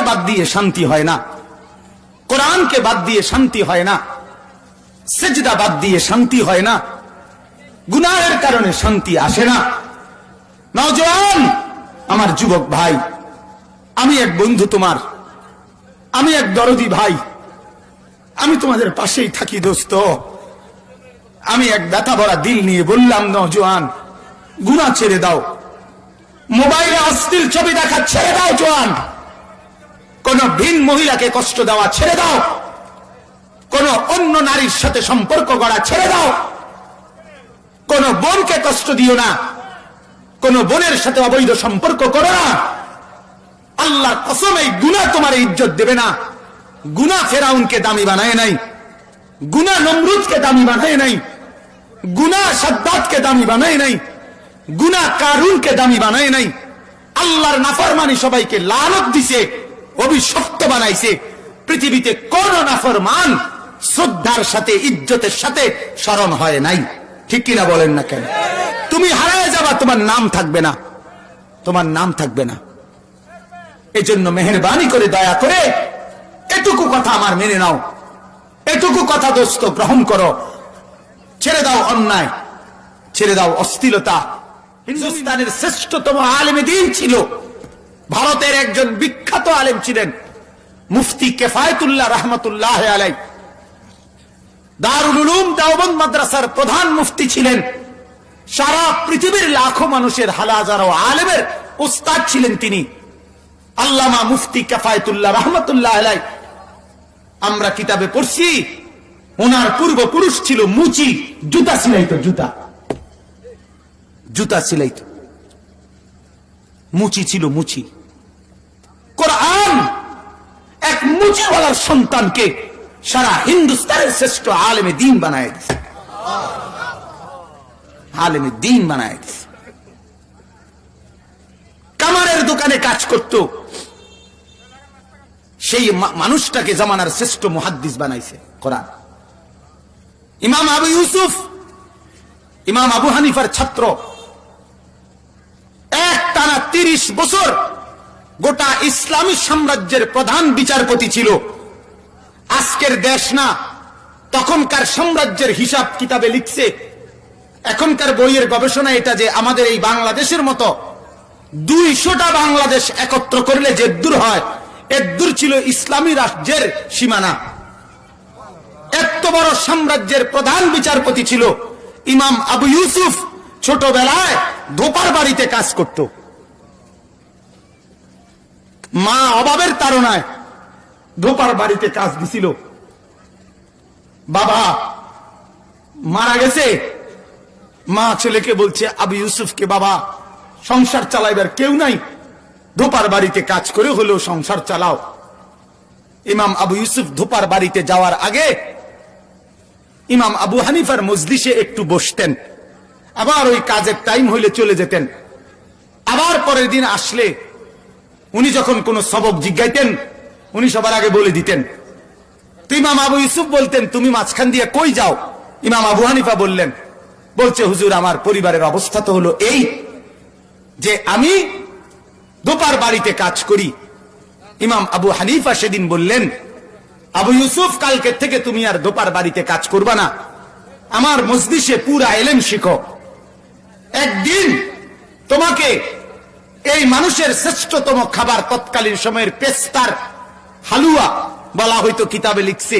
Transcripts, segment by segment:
বাদ দিয়ে শান্তি হয় না, কোরআনকে বাদ দিয়ে শান্তি হয় না, সিজদা বাদ দিয়ে শান্তি হয় না, গুনাহের কারণে শান্তি আসে না। নওজোয়ান, আমার যুবক ভাই, আমি এক বন্ধু তোমার, আমি এক দরদি ভাই, আমি তোমাদের পাশেই থাকি দোস্ত। আমি এক ব্যথা ভরা দিল নিয়ে বললাম, নওজোয়ান, গুনাহ ছেড়ে দাও, মোবাইলে অশ্লীল ছবি দেখা ছেড়ে দাও জোয়ান, কোন ভিন মহিলাকে কষ্ট দেওয়া ছেড়ে দাও, কোন অন্য নারীর সাথে সম্পর্ক গড়া ছেড়ে দাও, কোন বোনকে কষ্ট দিও না, কোন বোনের সাথে অবৈধ সম্পর্ক করো না। আল্লাহর কসম, এই গুনাহ তোমার ইজ্জত দেবে না। গুনাহ ফেরাউনকে দামি বানায় নাই, গুনাহ নমরুদকে দামি বানায় নাই, গুনাহ সাদ্দাতকে দামি বানায় নাই, গুনাহ কারুনকে দামি বানায় নাই। আল্লাহর নাফরমানি সবাইকে লানত দিছে, অভিশপ্ত বানাইছে। পৃথিবীতে কোন নাফরমান শ্রদ্ধার সাথে ইজ্জতের সাথে স্মরণ হয় নাই। ঠিক কিনা বলেন না কেন? তুমি হারায় যাবা, তোমার নাম থাকবে না, তোমার নাম থাকবে না। এজন্য মেহেরবানি করে, দয়া করে এটুকু কথা আমার মেনে নাও, এটুকু কথা দোস্ত গ্রহণ করো। ছেড়ে দাও অন্যায়, ছেড়ে দাও অশ্লীলতা। হিন্দুস্তানের শ্রেষ্ঠতম আলেমে দ্বীন ছিল, ভারতের একজন বিখ্যাত আলেম ছিলেন মুফতি কিফায়েতুল্লাহ রাহমাতুল্লাহ আলাইহি। দারুল উলুম দেওবন্দ মাদ্রাসার প্রধান মুফতি ছিলেন। সারা পৃথিবীর লাখো মানুষের হাজারো আলেমের উস্তাদ ছিলেন তিনি, আল্লামা মুফতি কিফায়েতুল্লাহ রাহমাতুল্লাহ আলাইহি। আমরা কিতাবে পড়ছি, ওনার পূর্বপুরুষ ছিল মুচি, জুতা সিলাইতো, জুতা সিলাইতো, মুচি ছিল, মুচি। কোরআন এক মুচিওয়ালার সন্তানকে সারা হিন্দুস্তানের শ্রেষ্ঠ আলেমে দ্বীন বানায় দিছে, আলেমে দ্বীন বানায় দিছে। কামারের দোকানে কাজ করত, সেই মানুষটাকে জামানার শ্রেষ্ঠ মুহাদ্দিস বানাইছে কোরআন। ইমাম আবু ইউসুফ, ইমাম আবু হানিফার ছাত্র, এক টানা 30 বছর গোটা ইসলামী সাম্রাজ্যের প্রধান বিচারপতি ছিল। আজকের দেশ না, তখনকার সাম্রাজ্যের হিসাব কিতাবে লিখছে। এখনকার বইয়ের গবেষণা এটা যে আমাদের এই বাংলাদেশের মতো 200টা বাংলাদেশ একত্র করলে যে দূর হয়, এর দূর ছিল ইসলামী রাজ্যের সীমানা। এত বড় সাম্রাজ্যের প্রধান বিচারপতি ছিল ইমাম আবু ইউসুফ। ছোটবেলায় ধোপার বাড়িতে কাজ করত, মা অভাবের তাড়নায় ধোপার বাড়িতে কাজ দিছিল। বাবা মারা গেছে, মা ছেলেকে বলছে, আবু ইউসুফকে, বাবা সংসার চালাইবার কেউ নাই, ধোপার বাড়িতে কাজ করে হলেও সংসার চালাও। ইমাম আবু ইউসুফ ধোপার বাড়িতে যাওয়ার আগে ইমাম আবু হানিফার মজলিসে একটু বসতেন, আবার ওই কাজের টাইম হইলে চলে যেতেন। আবার পরের দিন আসলে উনি যখন কোনো সবক জিজ্ঞাইতেন, উনি সবার আগে বলে দিতেন। তো ইমাম আবু ইউসুফ বলতেন, তুমি মাঝখান দিয়ে কই যাও? ইমাম আবু হানিফা বললেন, বলছে, হুজুর আমার পরিবারের অবস্থা তো হলো এই যে আমি ধোপার বাড়িতে কাজ করি। ইমাম আবু হানিফা সেদিন বললেন, আবু ইউসুফ, কালকে থেকে তুমি আর ধোপার বাড়িতে কাজ করবা না, আমার মজলিসে পুরা ইলম শিখো। একদিন তোমাকে এই মানুষের শ্রেষ্ঠতম খাবার তৎকালীন সময়ের পেস্তার হালুয়া বলা হয়তো, কিতাবে লিখছে,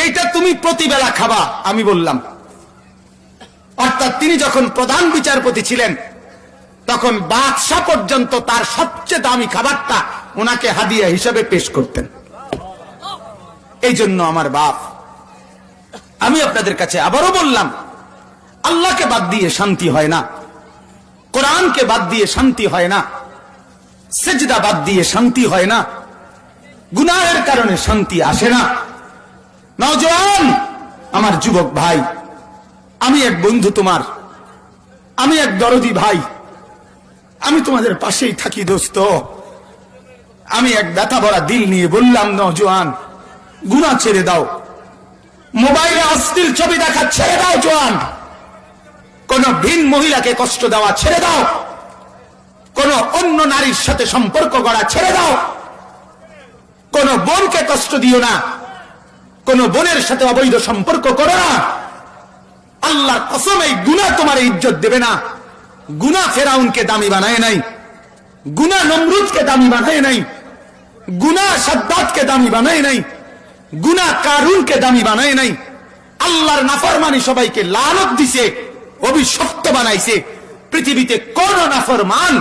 এইটা তুমি প্রতিবেলা খাবা। আমি বললাম, অর্থাৎ তিনি যখন প্রধান বিচারপতি ছিলেন তখন বাদশা পর্যন্ত তার সবচেয়ে দামি খাবারটা ওনাকে হাদিয়া হিসাবে পেশ করতেন। এই জন্য আমার বাপ, আমি আপনাদের কাছে আবারও বললাম, আল্লাহকে বাদ দিয়ে শান্তি হয় না, কোরআনকে বাদ দিয়ে শান্তি হয় না, সিজদা বাদ দিয়ে শান্তি হয় না, গুনাহের কারণে শান্তি আসে না। নওজোয়ান, আমার যুবক ভাই, আমি এক বন্ধু তোমার, আমি এক দরদি ভাই, আমি তোমাদের পাশেই থাকি দোস্ত। আমি এক ব্যথা ভরা দিল নিয়ে বললাম, নওজোয়ান, গুনাহ ছেড়ে দাও, মোবাইলে অশ্লীল ছবি দেখা ছেড়ে দাও জোয়ান, কোন ভিন মহিলাকে কষ্ট দেওয়া ছেড়ে দাও, কোন অন্য নারীর সাথে সম্পর্ক গড়া ছেড়ে দাও, বোনকে কষ্ট দিও না, কোন বোনের সাথে অবৈধ সম্পর্ক করো না। আল্লাহর কসম, এই গুনাহ তোমার ইজ্জত দেবে না। গুনাহ ফেরাউনকে দামি বানায় নাই, গুনাহ নমরুদকে দামি বানায় নাই, গুনাহ সাদ্দাতকে দামি বানায় নাই, গুনাহ কারুনকে দামি বানায় নাই। আল্লাহর নাফরমানি সবাইকে লানত দিছে, অভিশপ্ত বানাইছে। পৃথিবীতে কোন নাফরমান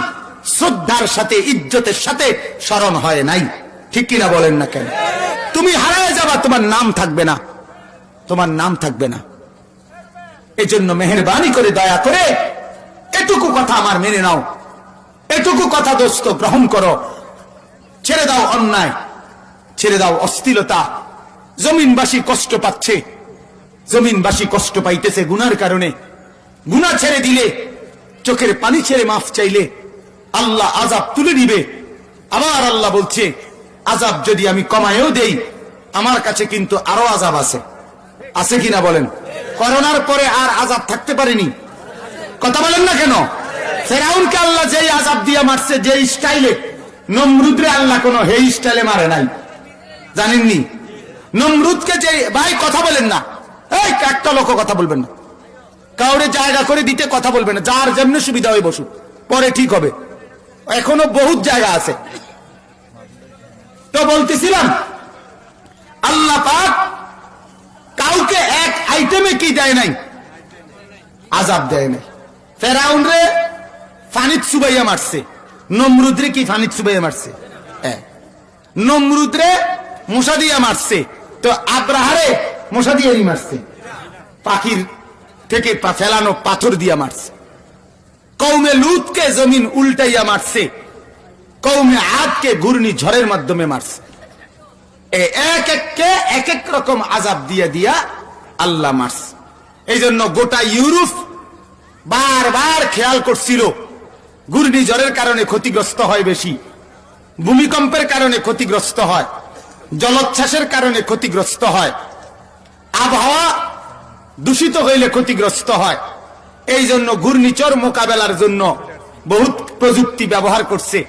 শ্রদ্ধার সাথে ইজ্জতের সাথে স্মরণ হয় নাই। ঠিক কিনা বলেন না কেন? তুমি হারায় যাবা, তোমার নাম থাকবে না, তোমার নাম থাকবে না। এজন্য মেহেরবানি করে দয়া করে এটুকু কথা আমার মেনে নাও, এটুকু কথা দোস্ত গ্রহণ করো। ছেড়ে দাও অন্যায়, ছেড়ে দাও অশ্লীলতা। জমিনবাসী কষ্ট পাচ্ছে, জমিনবাসী কষ্ট পাইতেছে গুনার কারণে। গুনাহ ছেড়ে দিলে, চোখের পানি ছেড়ে মাফ চাইলে আল্লাহ আযাব তুলে নিবে। আবার আল্লাহ বলছে, আযাব যদি আমি কমায়ও দেই, আমার কাছে কিন্তু আরো আযাব আছে। আছে কিনা বলেন? করোনার পরে আর আযাব থাকতে পারেনি। কথা বলেন না কেন? ফেরাউনকে আল্লাহ যেই আযাব দিয়া মারছে, যে স্টাইলে, নমরুদরে আল্লাহ কোন হে স্টাইলে মারে নাই। জানেননি? নমরুদকে যে, ভাই কথা বলেন না, এই একটা লোক কথা বলবেন না, কাউরে জায়গা করে দিতে কথা বলবেন না, যার যেমনি সুবিধা হয়ে বসুন, পরে ঠিক হবে। এখনো বহুত জায়গা আছে। তো বলতেছিলাম, আল্লাহ পাক কাউকে এক আইটেমে কি দেয় নাই? আযাব দেয় নাই। ফেরাউন রে ফানিত সুবাইয়া মারছে, নমরুদ রে কি ফানিত সুবাইয়া মারছে? নমরুদ রে মশা দিয়া মারছে, তো আব্রাহারে মশা দিয়েই মারছে, পাখির থেকে ফেলানো পাথর দিয়া মারছে। কওমে লুতকে জমিন উল্টাইয়া মারছে, কওমে আদকে ঘূর্ণি ঝড়ের মাধ্যমে মারছে। এক এককে এক এক রকম আযাব দিয়া দিয়া আল্লাহ মারছে। এই জন্য গোটা ইউরোপ বারবার খেয়াল করছিল, ঘূর্ণিঝড়ের কারণে ক্ষতিগ্রস্ত হয় বেশি, ভূমিকম্পের কারণে ক্ষতিগ্রস্ত হয়, জলোচ্ছ্বাসের কারণে ক্ষতিগ্রস্ত হয়, আবহাওয়া দূষিত হইলে ক্ষতিগ্রস্ত হয়। এই জন্য ঘূর্ণিঝড় মোকাবেলার জন্য বহুত প্রযুক্তি ব্যবহার করছে,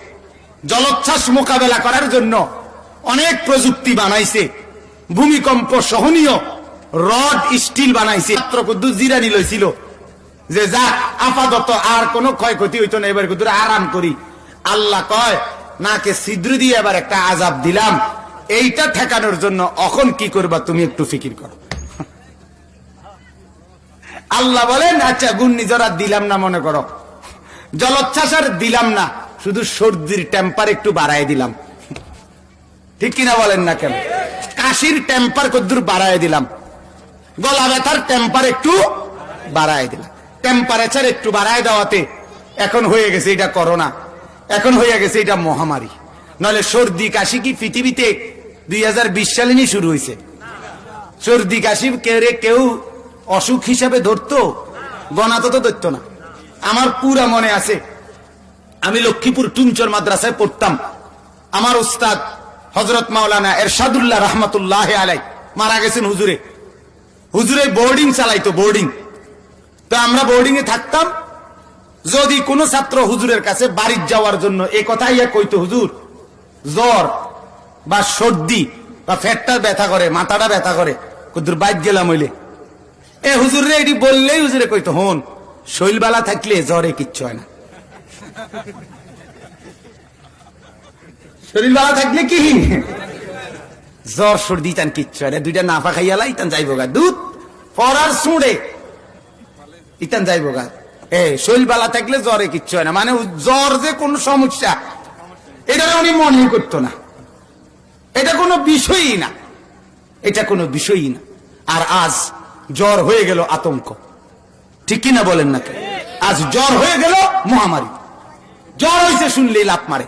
জলোচ্ছ্বাস মোকাবেলা করার জন্য অনেক প্রযুক্তি বানাইছে, ভূমিকম্প সহনীয় রড স্টিল বানাইছে। কুদ্দুস জিরানি লইছিল যে যা আপাতত আর কোন ক্ষয়ক্ষতি হইতো না, এবার কুদ্দুর আরাম করি। আল্লাহ কয়, নাকে ছিদ্র দিয়ে এবার একটা আযাব দিলাম, এইটা ঠেকানোর জন্য এখন কি করবা তুমি একটু ফিকির করো। আল্লাহ বলেন, আচ্ছা ঘূর্ণিঝড় আর দিলাম না, মনে করো জলোচ্ছ্বাস আর দিলাম না, শুধু সর্দির টেম্পার একটু বাড়ায় দিলাম। ঠিক কিনা বলেন না কেন? কাশির টেম্পার কদ্দুর বাড়ায় দিলাম, গলা ব্যথার টেম্পার একটু বাড়ায় দিলাম। টেম্পারেচার একটু বাড়ায় দেওয়াতে এখন হয়ে গেছে এটা করোনা, এখন হয়ে গেছে এটা মহামারী। নলে সর্দি কাশি কি পৃথিবীতে 2020 সালে নিয়ে শুরু হয়েছে? সর্দি কাশি কেউ অসুখ হিসাবে ধরতো? গণাতো তো ধরতো না। আমার পুরা মনে আছে, আমি লক্ষ্মীপুর টুনচর মাদ্রাসায় পড়তাম। আমার উস্তাদ হযরত মাওলানা এরশাদুল্লাহ রহমাতুল্লাহ আলাই মারা গেছেন। হুজুরে বোর্ডিং চালাইতো, বোর্ডিং। তো আমরা বোর্ডিং এ থাকতাম। যদি কোনো ছাত্র হুজুরের কাছে বাড়ি যাওয়ার জন্য এই কথাই কইতো, হুজুর জ্বর বা সর্দি বা পেটটা ব্যথা করে, মাথাটা ব্যথা করে, কুদুর বাইর গেলাম হইলে, এ হুজুর রে এটি বললেই হুজুরে কইতো, হন শৈলবালা থাকলে জ্বরে কিচ্ছু হয় না, শরীর বালা থাকলে কি জ্বর সর্দি তান কিচ্ছু হয় না, দুইটা নাফা খাইয়ালাই তান যাইব গা, দুধ পরার সুঁড়ে ইতান যাইব গা। শৈল বালা থাকলে জ্বরে কিচ্ছু হয় না, মানে জ্বর যে কোন সমস্যা এটা উনি মনে করতো না, এটা কোনো বিষয়ই না, এটা কোনো বিষয়ই না। আর আজ জ্বর হয়ে গেল আতঙ্ক। ঠিক কিনা বলেন না? আজ জ্বর হয়ে গেল মহামারী। জ্বর হয়েছে শুনলেই লাফ মারে।